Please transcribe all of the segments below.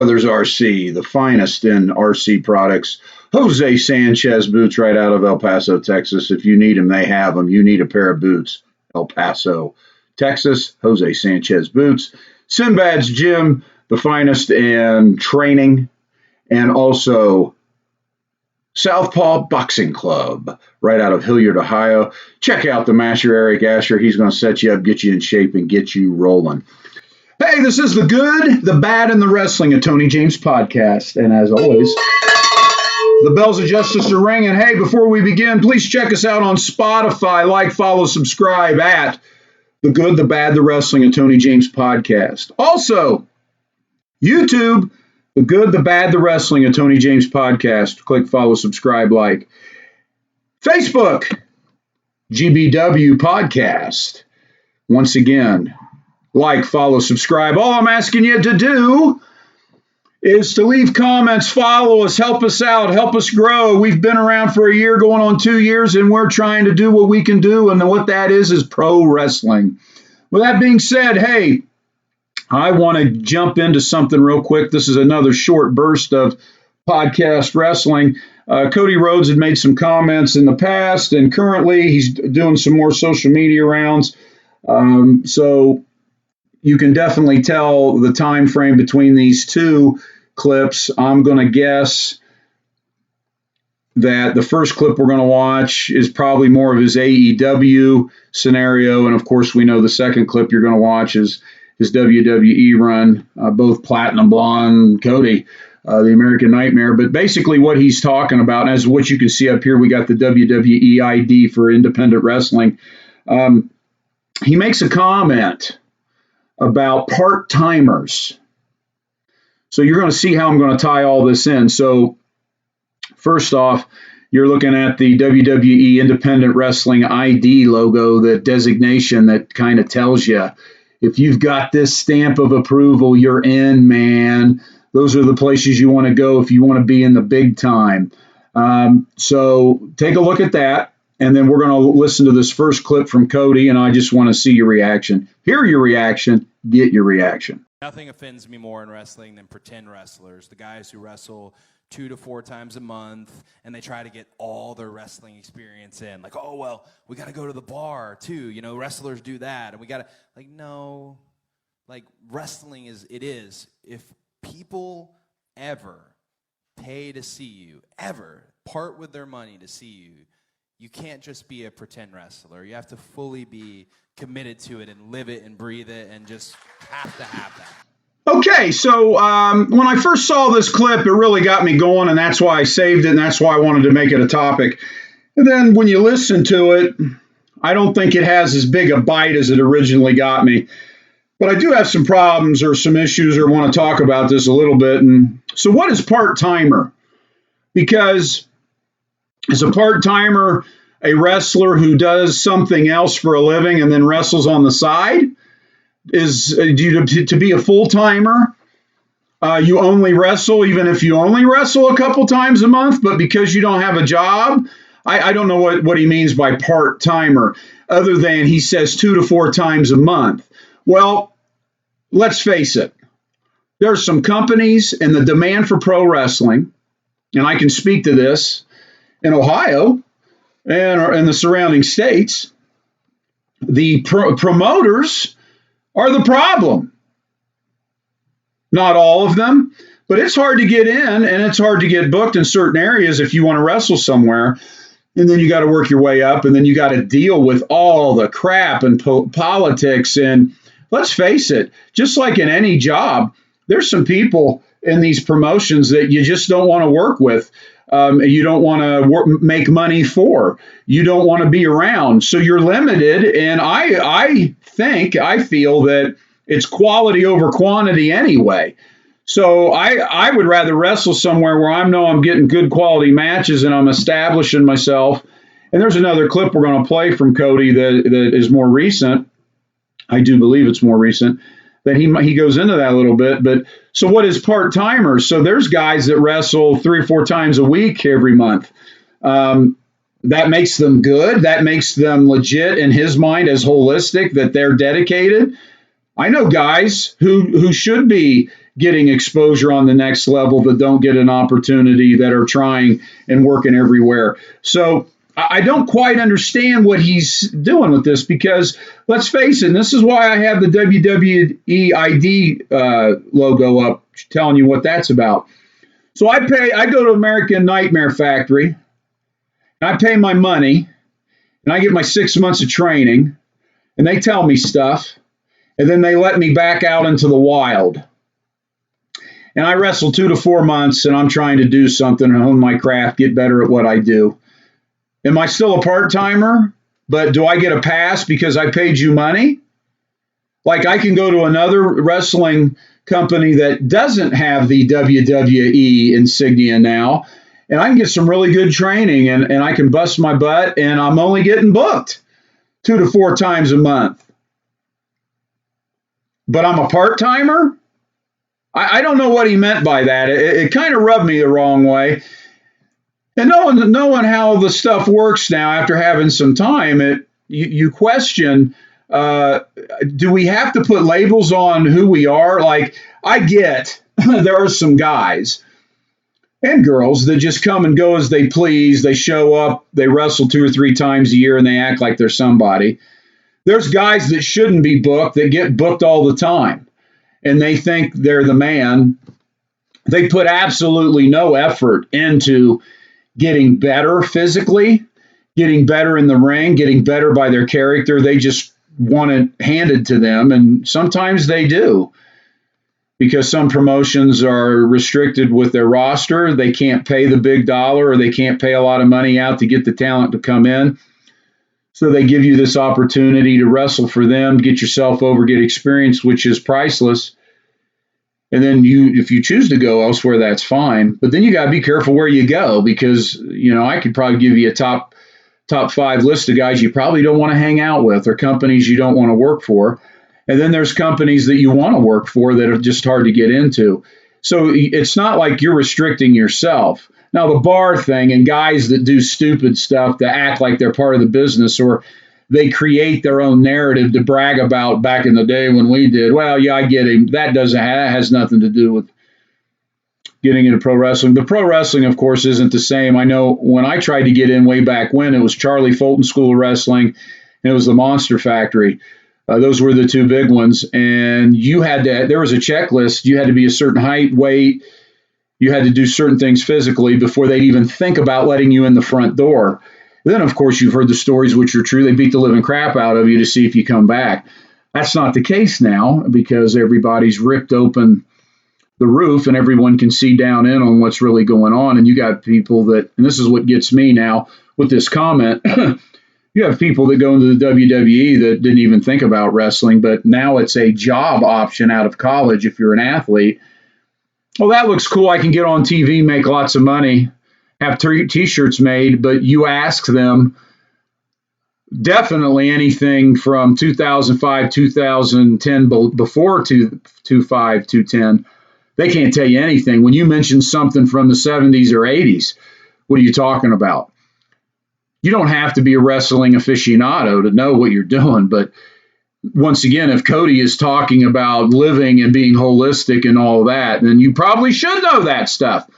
Brothers RC, the finest in RC products. Jose Sanchez boots right out of El Paso, Texas. If you need them, they have them. You need a pair of boots. El Paso, Texas. Jose Sanchez boots. Sinbad's Gym, the finest in training. And also Southpaw Boxing Club, right out of Hilliard, Ohio. Check out the Master Eric Asher. He's going to set you up, get you in shape, and get you rolling. Hey, this is the good, the bad, and the wrestling of Tony James podcast. And as always, the bells of justice are ringing. Hey, before we begin, please check us out on Spotify. Like, follow, subscribe at the good, the bad, the wrestling of Tony James podcast. Also, YouTube, the good, the bad, the wrestling of Tony James podcast. Click, follow, subscribe, like. Facebook, GBW podcast. Once again, like, follow, subscribe. All I'm asking you to do is to leave comments, follow us, help us out, help us grow. We've been around for a year, going on 2 years, and we're trying to do what we can do, and what that is pro wrestling. With that being said, hey, I want to jump into something real quick. This is another short burst of podcast wrestling. Cody Rhodes had made some comments in the past, and currently he's doing some more social media rounds. So you can definitely tell the time frame between these two clips. I'm going to guess that the first clip we're going to watch is probably more of his AEW scenario, and of course we know the second clip you're going to watch is his WWE run, both Platinum Blonde, Cody, the American Nightmare. But basically what he's talking about, and as what you can see up here, we got the WWE ID for independent wrestling. He makes a comment about part-timers. So you're going to see how I'm going to tie all this in. So first off, you're looking at the WWE Independent Wrestling ID logo, the designation that kind of tells you, if you've got this stamp of approval, you're in, man. Those are the places you want to go if you want to be in the big time. So take a look at that, and then we're going to listen to this first clip from Cody, and I just want to see your reaction. Hear your reaction. Get your reaction. Nothing offends me more in wrestling than pretend wrestlers, the guys who wrestle 2 to 4 times a month, and they try to get all their wrestling experience in. Like, oh, well, we got to go to the bar, too. You know, wrestlers do that. And we got to, like, no. Like, wrestling is, if people ever pay to see you, ever part with their money to see you, you can't just be a pretend wrestler. You have to fully be committed to it and live it and breathe it and just have to have that. Okay, so when I first saw this clip, it really got me going, and that's why I saved it, and that's why I wanted to make it a topic. And then when you listen to it, I don't think it has as big a bite as it originally got me. But I do have some problems or some issues or want to talk about this a little bit. And so what is part-timer? Because is a part-timer a wrestler who does something else for a living and then wrestles on the side? To be a full-timer, you only wrestle even if you only wrestle a couple times a month, but because you don't have a job? I don't know what he means by part-timer, other than he says 2 to 4 times a month. Well, let's face it. There are some companies and the demand for pro wrestling, and I can speak to this, in Ohio and in the surrounding states, the promoters are the problem. Not all of them, but it's hard to get in and it's hard to get booked in certain areas if you want to wrestle somewhere. And then you got to work your way up, and then you got to deal with all the crap and politics. And let's face it, just like in any job, there's some people in these promotions that you just don't want to work with. You don't want to make money for. You don't want to be around. So you're limited. And I feel that it's quality over quantity anyway. So I would rather wrestle somewhere where I know I'm getting good quality matches and I'm establishing myself. And there's another clip we're going to play from Cody that is more recent. I do believe it's more recent. That he goes into that a little bit. But so what is part-timers? So there's guys that wrestle 3 or 4 times a week every month. That makes them good. That makes them legit in his mind as holistic, that they're dedicated. I know guys who should be getting exposure on the next level that don't get an opportunity, that are trying and working everywhere. So I don't quite understand what he's doing with this, because let's face it, and this is why I have the WWE ID logo up telling you what that's about. So I go to American Nightmare Factory, and I pay my money, and I get my 6 months of training, and they tell me stuff, and then they let me back out into the wild. And I wrestle 2 to 4 months, and I'm trying to do something, hone my craft, get better at what I do. Am I still a part-timer? But do I get a pass because I paid you money? Like, I can go to another wrestling company that doesn't have the WWE insignia now, and I can get some really good training, and I can bust my butt, and I'm only getting booked 2 to 4 times a month. But I'm a part-timer? I don't know what he meant by that. It kind of rubbed me the wrong way. And knowing how the stuff works now after having some time, you question, do we have to put labels on who we are? Like, I get there are some guys and girls that just come and go as they please. They show up, they wrestle 2 or 3 times a year, and they act like they're somebody. There's guys that shouldn't be booked that get booked all the time, and they think they're the man. They put absolutely no effort into getting better physically, getting better in the ring, getting better by their character. They just want it handed to them, and sometimes they do, because some promotions are restricted with their roster. They can't pay the big dollar, or they can't pay a lot of money out to get the talent to come in. So they give you this opportunity to wrestle for them, get yourself over, get experience, which is priceless. And then if you choose to go elsewhere, that's fine. But then you got to be careful where you go, because, I could probably give you a top 5 list of guys you probably don't want to hang out with, or companies you don't want to work for. And then there's companies that you want to work for that are just hard to get into. So it's not like you're restricting yourself. Now, the bar thing, and guys that do stupid stuff to act like they're part of the business, or they create their own narrative to brag about back in the day when we did. Well, yeah, I get him. That has nothing to do with getting into pro wrestling. The pro wrestling, of course, isn't the same. I know when I tried to get in way back when, it was Charlie Fulton School of Wrestling, and it was the Monster Factory. Those were the 2 big ones. And there was a checklist. You had to be a certain height, weight. You had to do certain things physically before they'd even think about letting you in the front door. Then, of course, you've heard the stories, which are true. They beat the living crap out of you to see if you come back. That's not the case now, because everybody's ripped open the roof and everyone can see down in on what's really going on. And you got people that, and this is what gets me now with this comment, you have people that go into the WWE that didn't even think about wrestling, but now it's a job option out of college if you're an athlete. Well, that looks cool. I can get on TV, make lots of money, have T-shirts made, but you ask them, definitely anything from 2005, 2010, before 2005, 2010, they can't tell you anything. When you mention something from the 70s or 80s, what are you talking about? You don't have to be a wrestling aficionado to know what you're doing, but once again, if Cody is talking about living and being holistic and all that, then you probably should know that stuff.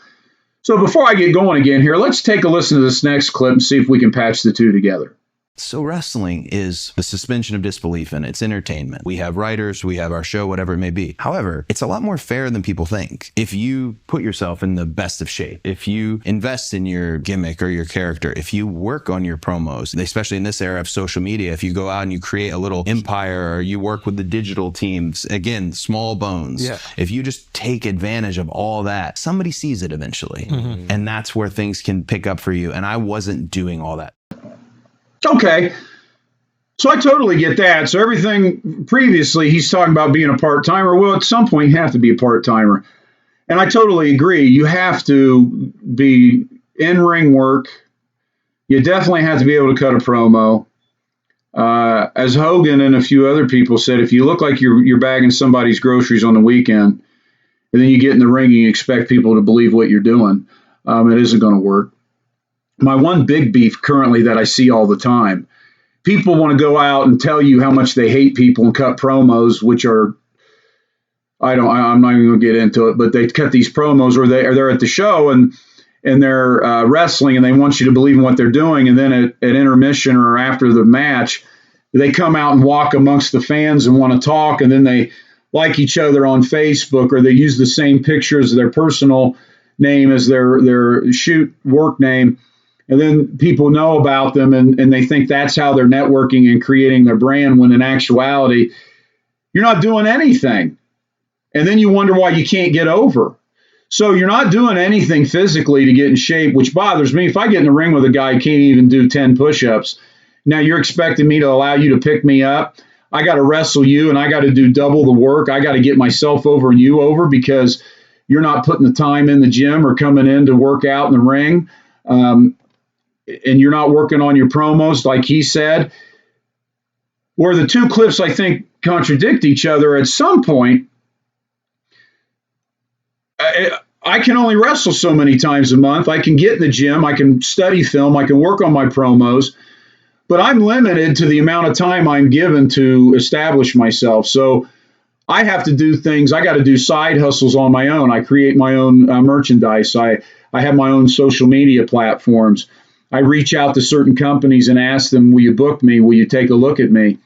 So before I get going again here, let's take a listen to this next clip and see if we can patch the two together. So wrestling is the suspension of disbelief, and it's entertainment. We have writers, we have our show, whatever it may be. However, it's a lot more fair than people think. If you put yourself in the best of shape, if you invest in your gimmick or your character, if you work on your promos, especially in this era of social media, if you go out and you create a little empire, or you work with the digital teams, again, small bones. Yeah. If you just take advantage of all that, somebody sees it eventually. Mm-hmm. And that's where things can pick up for you. And I wasn't doing all that. Okay, so I totally get that. So everything previously, he's talking about being a part-timer. Well, at some point, you have to be a part-timer. And I totally agree. You have to be in-ring work. You definitely have to be able to cut a promo. As Hogan and a few other people said, if you look like you're bagging somebody's groceries on the weekend, and then you get in the ring and you expect people to believe what you're doing, it isn't going to work. My one big beef currently that I see all the time people want to go out and tell you how much they hate people and cut promos, which are, I'm not even going to get into it, but they cut these promos or they're at the show and they're wrestling and they want you to believe in what they're doing. And then at intermission or after the match, they come out and walk amongst the fans and want to talk. And then they like each other on Facebook, or they use the same picture as their personal name as their shoot work name. And then people know about them and they think that's how they're networking and creating their brand, when in actuality, you're not doing anything. And then you wonder why you can't get over. So you're not doing anything physically to get in shape, which bothers me. If I get in the ring with a guy who can't even do 10 push-ups, now you're expecting me to allow you to pick me up. I got to wrestle you and I got to do double the work. I got to get myself over and you over because you're not putting the time in the gym or coming in to work out in the ring. And you're not working on your promos, like he said. Where the two clips, I think, contradict each other at some point. I can only wrestle so many times a month. I can get in the gym. I can study film. I can work on my promos. But I'm limited to the amount of time I'm given to establish myself. So I have to do things. I got to do side hustles on my own. I create my own merchandise. I have my own social media platforms. I reach out to certain companies and ask them, will you book me? Will you take a look at me?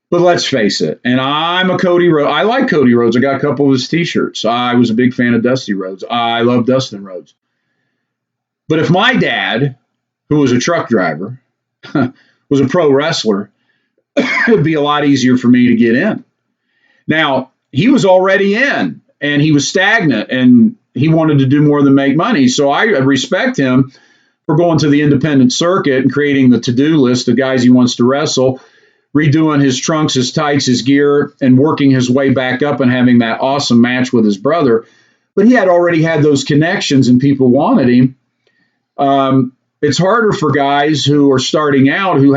But let's face it, and I'm a Cody Rhodes. I like Cody Rhodes. I got a couple of his T-shirts. I was a big fan of Dusty Rhodes. I love Dustin Rhodes. But if my dad, who was a truck driver, was a pro wrestler, it'd be a lot easier for me to get in. Now, he was already in, and he was stagnant, and he wanted to do more than make money. So I respect him for going to the independent circuit and creating the to-do list of guys he wants to wrestle, redoing his trunks, his tights, his gear, and working his way back up and having that awesome match with his brother. But he had already had those connections and people wanted him. It's harder for guys who are starting out all you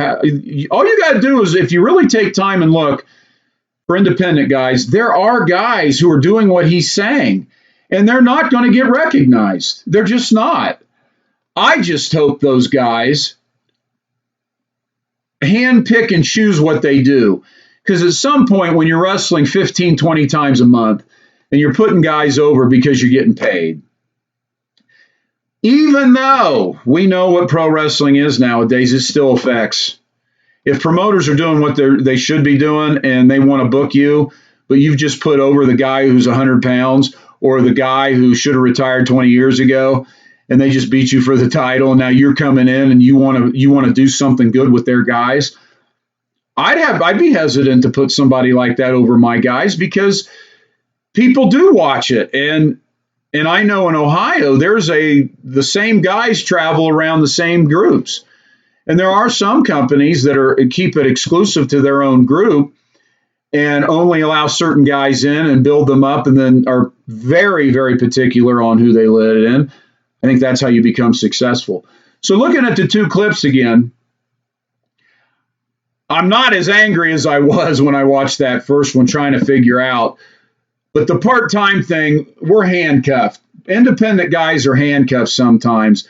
got to do is, if you really take time and look for independent guys, there are guys who are doing what he's saying, and they're not going to get recognized. They're just not. I just hope those guys hand pick and choose what they do. Because at some point when you're wrestling 15, 20 times a month and you're putting guys over because you're getting paid, even though we know what pro wrestling is nowadays, it still affects. If promoters are doing what they should be doing and they want to book you, but you've just put over the guy who's 100 pounds or the guy who should have retired 20 years ago, and they just beat you for the title, and now you're coming in and you want to do something good with their guys, I'd be hesitant to put somebody like that over my guys, because people do watch it. And I know in Ohio, the same guys travel around the same groups. And there are some companies that keep it exclusive to their own group and only allow certain guys in and build them up, and then are very, very particular on who they let in. I think that's how you become successful. So looking at the two clips again, I'm not as angry as I was when I watched that first one trying to figure out. But the part-time thing, we're handcuffed. Independent guys are handcuffed sometimes.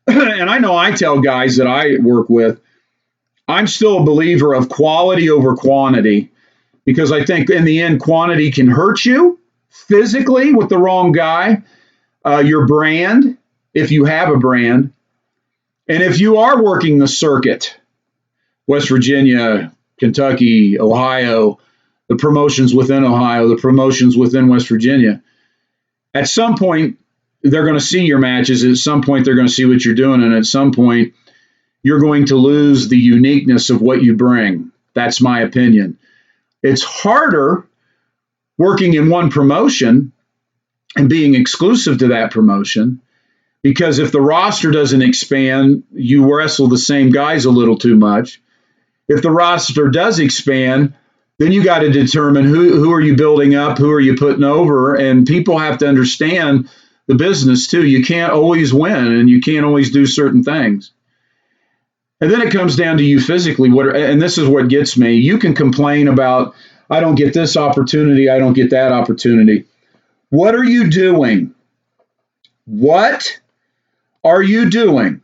And I know I tell guys that I work with, I'm still a believer of quality over quantity, because I think in the end, quantity can hurt you physically with the wrong guy, your brand, if you have a brand. And if you are working the circuit, West Virginia, Kentucky, Ohio, the promotions within Ohio, the promotions within West Virginia, at some point, they're going to see your matches. At some point, they're going to see what you're doing. And at some point, you're going to lose the uniqueness of what you bring. That's my opinion. It's harder working in one promotion and being exclusive to that promotion, because if the roster doesn't expand, you wrestle the same guys a little too much. If the roster does expand, then you got to determine who are you building up, who are you putting over, and people have to understand the business too. You can't always win, and you can't always do certain things. And then it comes down to you physically. And this is what gets me. You can complain about, I don't get this opportunity, I don't get that opportunity. What are you doing? What are you doing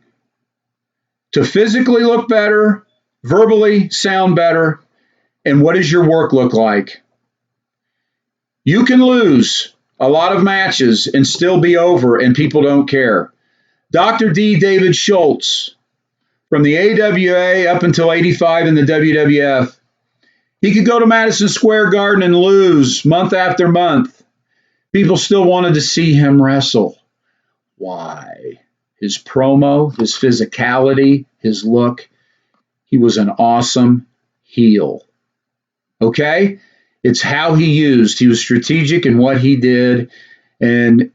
to physically look better verbally sound better, and what does your work look like? You can lose a lot of matches and still be over, and people don't care. Dr. D. David Schultz, from the AWA up until 85 in the WWF, he could go to Madison Square Garden and lose month after month. People still wanted to see him wrestle. Why? His promo, his physicality, his look. He was an awesome heel. Okay? It's how he used. He was strategic in what he did, and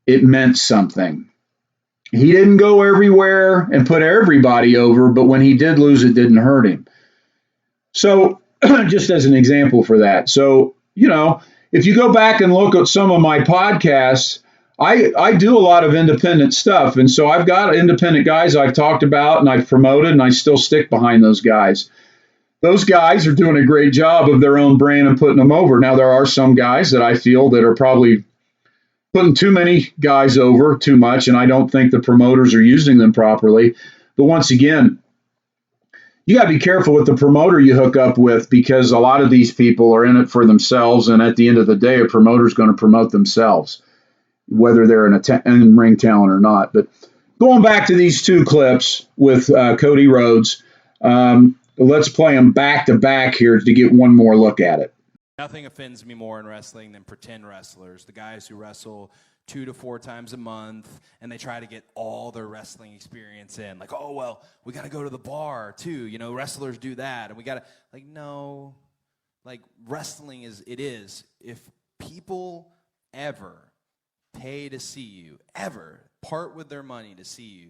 it meant something. He didn't go everywhere and put everybody over, but when he did lose, it didn't hurt him. So, just as an example for that. So, if you go back and look at some of my podcasts, I do a lot of independent stuff. And so I've got independent guys I've talked about and I've promoted, and I still stick behind those guys. Those guys are doing a great job of their own brand and putting them over. Now, there are some guys that I feel that are probably putting too many guys over too much, and I don't think the promoters are using them properly. But once again, you got to be careful with the promoter you hook up with, because a lot of these people are in it for themselves, and at the end of the day, a promoter is going to promote themselves, whether they're an in-ring talent or not. But going back to these two clips with Cody Rhodes, let's play them back to back here to get one more look at it. Nothing offends me more in wrestling than pretend wrestlers, the guys who wrestle 2 to 4 times a month, and they try to get all their wrestling experience in. Like, oh, well, we got to go to the bar, too. Wrestlers do that, and we got to, no. Wrestling is. If people ever pay to see you, ever part with their money to see you,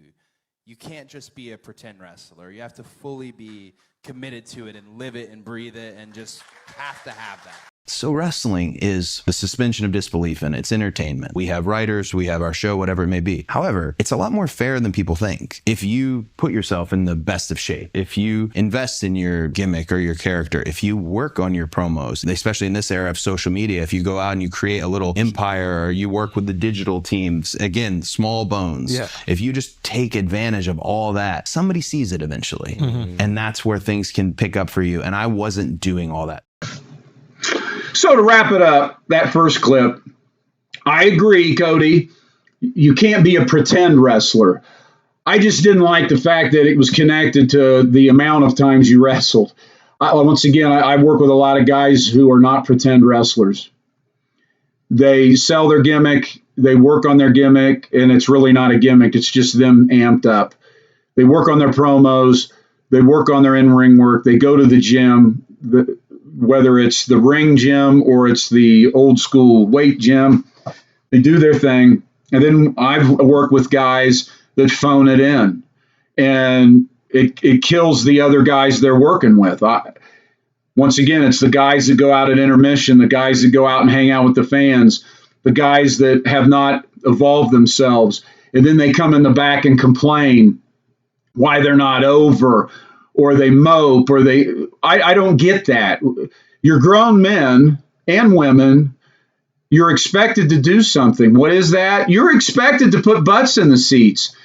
you can't just be a pretend wrestler. You have to fully be committed to it and live it and breathe it and just have to have that. So wrestling is the suspension of disbelief, and it's entertainment. We have writers, we have our show, whatever it may be. However, it's a lot more fair than people think. If you put yourself in the best of shape, if you invest in your gimmick or your character, if you work on your promos, especially in this era of social media, if you go out and you create a little empire or you work with the digital teams, again, small bones. Yeah. If you just take advantage of all that, somebody sees it eventually. Mm-hmm. And that's where things can pick up for you. And I wasn't doing all that. So to wrap it up, that first clip, I agree, Cody. You can't be a pretend wrestler. I just didn't like the fact that it was connected to the amount of times you wrestled. Once again, I work with a lot of guys who are not pretend wrestlers. They sell their gimmick, they work on their gimmick, and it's really not a gimmick. It's just them amped up. They work on their promos. They work on their in-ring work. They go to the gym. Whether it's the ring gym or it's the old school weight gym, they do their thing. And then I've worked with guys that phone it in, and it kills the other guys they're working with. Once again, it's the guys that go out at intermission, the guys that go out and hang out with the fans, the guys that have not evolved themselves. And then they come in the back and complain why they're not over, or they mope, or I don't get that. You're grown men and women. You're expected to do something. What is that? You're expected to put butts in the seats.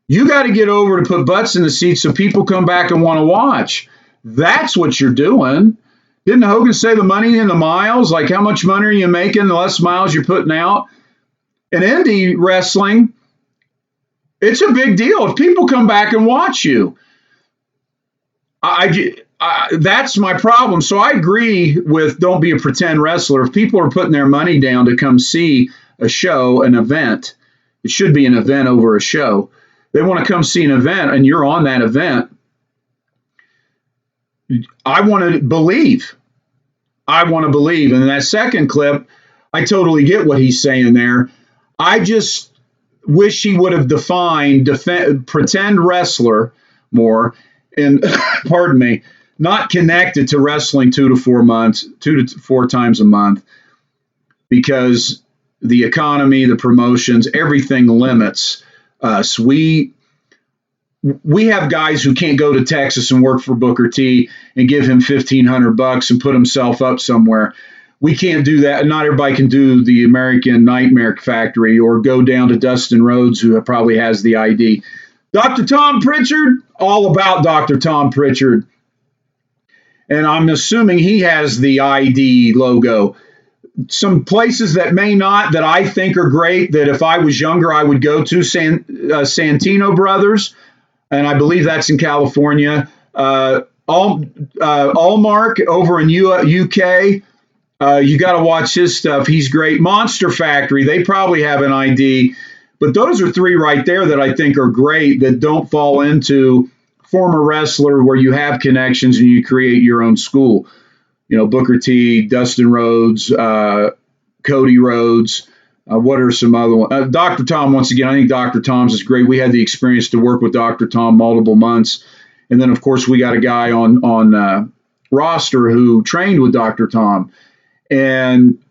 You got to get over to put butts in the seats so people come back and want to watch. That's what you're doing. Didn't Hogan say the money in the miles? Like, how much money are you making the less miles you're putting out? In indie wrestling, it's a big deal. If people come back and watch you, that's my problem. So I agree with don't be a pretend wrestler. If people are putting their money down to come see a show, an event, it should be an event over a show. They want to come see an event and you're on that event. I want to believe. And in that second clip, I totally get what he's saying there. I just wish he would have defined pretend wrestler more. And pardon me, not connected to wrestling 2 to 4 times a month, because the economy, the promotions, everything limits us. We have guys who can't go to Texas and work for Booker T and give him $1,500 and put himself up somewhere. We can't do that. Not everybody can do the American Nightmare Factory or go down to Dustin Rhodes, who probably has the ID. Dr. Tom Pritchard, all about Dr. Tom Pritchard. and I'm assuming he has the ID logo. Some places that may not, that I think are great, that if I was younger I would go to, Santino Brothers, and I believe that's in California. Allmark over in UK. You got to watch his stuff. He's great. Monster Factory, they probably have an ID, but those are three right there that I think are great, that don't fall into former wrestler where you have connections and you create your own school. Booker T, Dustin Rhodes, Cody Rhodes. What are some other ones? Dr. Tom, once again, I think Dr. Tom's is great. We had the experience to work with Dr. Tom multiple months. And then, of course, we got a guy on roster who trained with Dr. Tom. And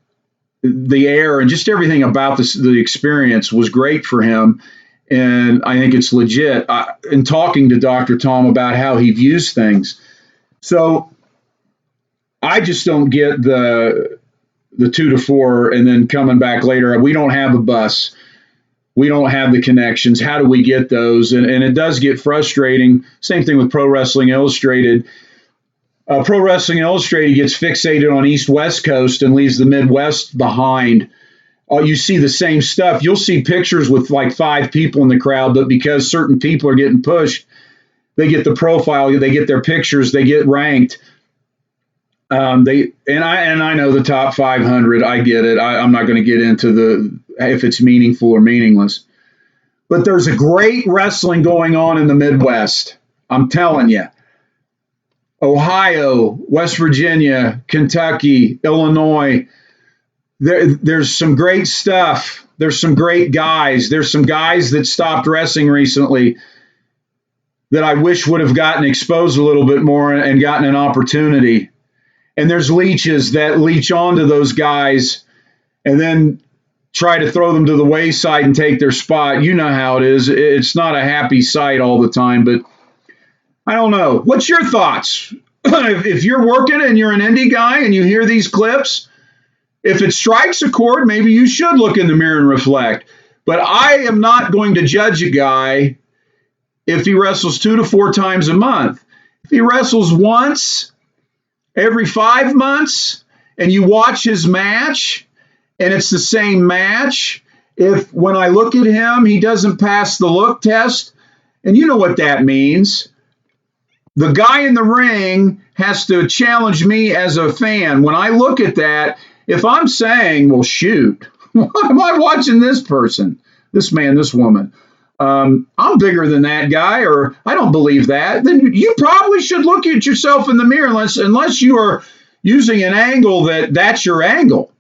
the air and just everything about the experience was great for him. And I think it's legit. In talking to Dr. Tom about how he views things. So I just don't get the 2 to 4 and then coming back later. We don't have a bus. We don't have the connections. How do we get those? And it does get frustrating. Same thing with Pro Wrestling Illustrated. Pro Wrestling Illustrated gets fixated on East-West Coast and leaves the Midwest behind. You see the same stuff. You'll see pictures with like 5 people in the crowd, but because certain people are getting pushed, they get the profile, they get their pictures, they get ranked. I know the top 500. I get it. I'm not going to get into if it's meaningful or meaningless. But there's a great wrestling going on in the Midwest. I'm telling you. Ohio, West Virginia, Kentucky, Illinois. There's some great stuff. There's some great guys. There's some guys that stopped wrestling recently that I wish would have gotten exposed a little bit more and gotten an opportunity. And there's leeches that leech onto those guys and then try to throw them to the wayside and take their spot. You know how it is. It's not a happy sight all the time, but I don't know. What's your thoughts? If you're working and you're an indie guy and you hear these clips, if it strikes a chord, maybe you should look in the mirror and reflect. But I am not going to judge a guy if he wrestles 2 to 4 times a month. If he wrestles once every 5 months and you watch his match and it's the same match, if when I look at him, he doesn't pass the look test, and you know what that means. The guy in the ring has to challenge me as a fan. When I look at that, if I'm saying, well, shoot, why am I watching this person, this man, this woman? I'm bigger than that guy, or I don't believe that, then you probably should look at yourself in the mirror unless you are using an angle that's your angle.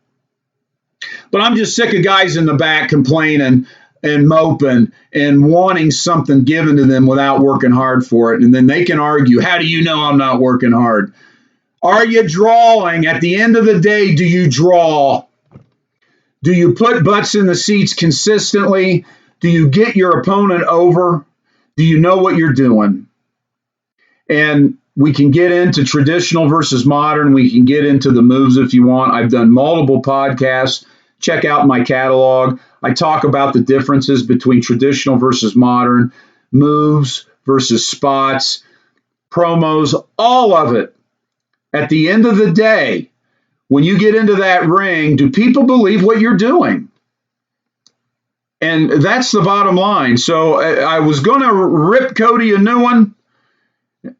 But I'm just sick of guys in the back complaining and moping and wanting something given to them without working hard for it. And then they can argue, how do you know I'm not working hard? Are you drawing? At the end of the day, do you draw? Do you put butts in the seats consistently? Do you get your opponent over? Do you know what you're doing? And we can get into traditional versus modern. We can get into the moves if you want. I've done multiple podcasts. Check out my catalog. I talk about the differences between traditional versus modern, moves versus spots, promos, all of it. At the end of the day, when you get into that ring, do people believe what you're doing? And that's the bottom line. So I was going to rip Cody a new one.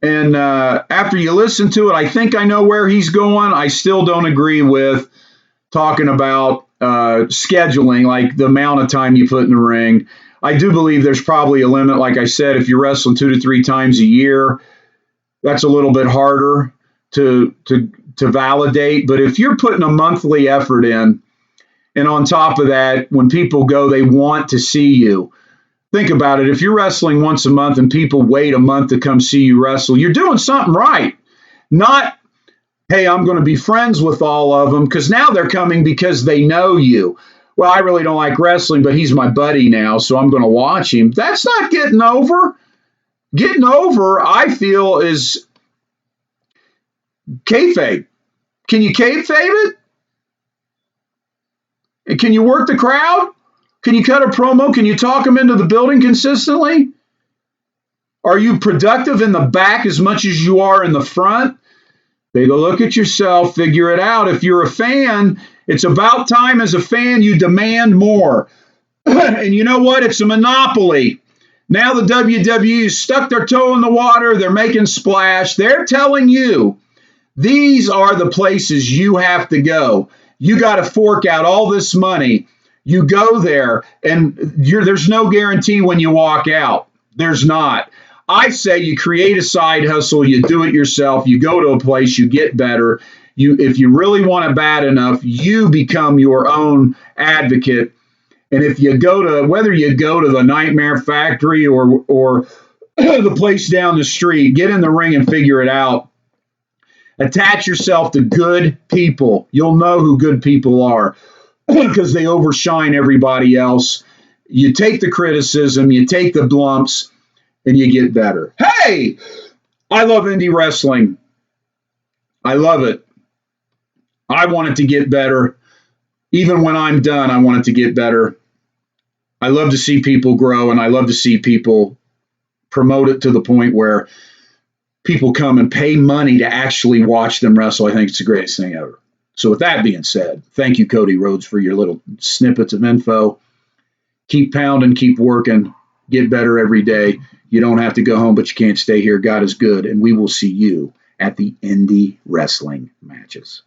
And after you listen to it, I think I know where he's going. I still don't agree with talking about scheduling, like the amount of time you put in the ring. I do believe there's probably a limit. Like I said, if you're wrestling 2 to 3 times a year, that's a little bit harder to validate. But if you're putting a monthly effort in, and on top of that, when people go, they want to see you. Think about it. If you're wrestling once a month and people wait a month to come see you wrestle, you're doing something right. Not, hey, I'm going to be friends with all of them, because now they're coming because they know you. Well, I really don't like wrestling, but he's my buddy now, so I'm going to watch him. That's not getting over. Getting over, I feel, is kayfabe. Can you kayfabe it? Can you work the crowd? Can you cut a promo? Can you talk them into the building consistently? Are you productive in the back as much as you are in the front? Take a look at yourself, figure it out. If you're a fan, it's about time as a fan you demand more. And you know what? It's a monopoly. Now the WWE stuck their toe in the water. They're making splash. They're telling you these are the places you have to go. You got to fork out all this money. You go there, and there's no guarantee when you walk out. There's not. I say you create a side hustle, you do it yourself, you go to a place, you get better. If you really want it bad enough, you become your own advocate. And if you go to, whether you go to the Nightmare Factory or the place down the street, get in the ring and figure it out. Attach yourself to good people. You'll know who good people are because they overshine everybody else. You take the criticism, you take the lumps, and you get better. Hey, I love indie wrestling. I love it. I want it to get better. Even when I'm done, I want it to get better. I love to see people grow, and I love to see people promote it to the point where people come and pay money to actually watch them wrestle. I think it's the greatest thing ever. So with that being said, thank you, Cody Rhodes, for your little snippets of info. Keep pounding, keep working, get better every day. You don't have to go home, but you can't stay here. God is good, and we will see you at the indie wrestling matches.